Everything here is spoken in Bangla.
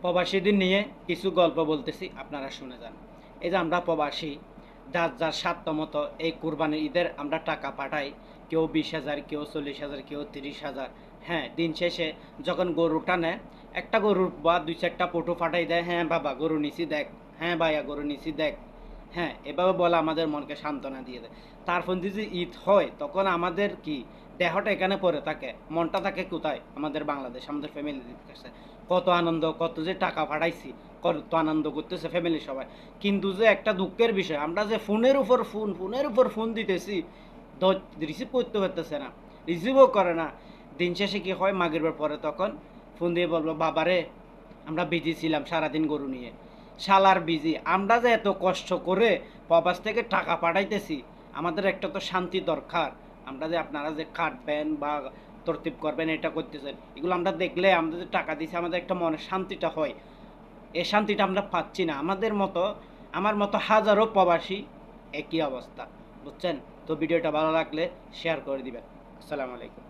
প্রবাসীদের নিয়ে কিছু গল্প বলতেছি, আপনারা শুনে যান। এই যে আমরা প্রবাসী, যার যার সাধ্য মতো এই কুরবানির ঈদের আমরা টাকা পাঠাই। কেউ 20,000, কেউ 40,000, কেউ 30,000। হ্যাঁ, দিন শেষে যখন গরুটা নেয়, একটা গরুর বা 2-4টা ফটো পাঠাই দেয়, হ্যাঁ বাবা গরু নিছি দেখ, হ্যাঁ ভাইয়া গরু নিছি দেখ। হ্যাঁ, এভাবে বলে আমাদের মনকে সান্ত্বনা দিয়ে দেয়। তারপর যদি ঈদ হয় তখন আমাদের কি দেহটা এখানে পড়ে থাকে, মনটা থাকে কোথায়? আমাদের বাংলাদেশ, আমাদের ফ্যামিলির কাছে। কত আনন্দ, কত যে টাকা পাঠাইছি, কত আনন্দ করতেছে ফ্যামিলি সবাই। কিন্তু যে একটা দুঃখের বিষয়, আমরা যে ফোনের উপর ফোন দিতেছি, রিসিভ করতে পারতেছে না, রিসিভও করে না। দিন শেষে কি হয়, মাগরিবের পরে তখন ফোন দিয়ে বলবো, বাবারে আমরা বিজি ছিলাম সারাদিন গরু নিয়ে। শালার বিজি, আমরা যে এত কষ্ট করে প্রবাস থেকে টাকা পাঠাইতেছি, আমাদের একটা তো শান্তি দরকার। আমরা যে আপনারা যে কাটবেন বা তরতিব করবেন, এটা করতেছেন, এগুলো আমরা দেখলে, আমরা যে টাকা দিছি, আমাদের একটা মনের শান্তিটা হয়। এই শান্তিটা আমরা পাচ্ছি না। আমাদের মতো, আমার মতো হাজারো প্রবাসী একই অবস্থা, বুঝছেন? তো ভিডিওটা ভালো লাগলে শেয়ার করে দিবেন। আসসালামু আলাইকুম।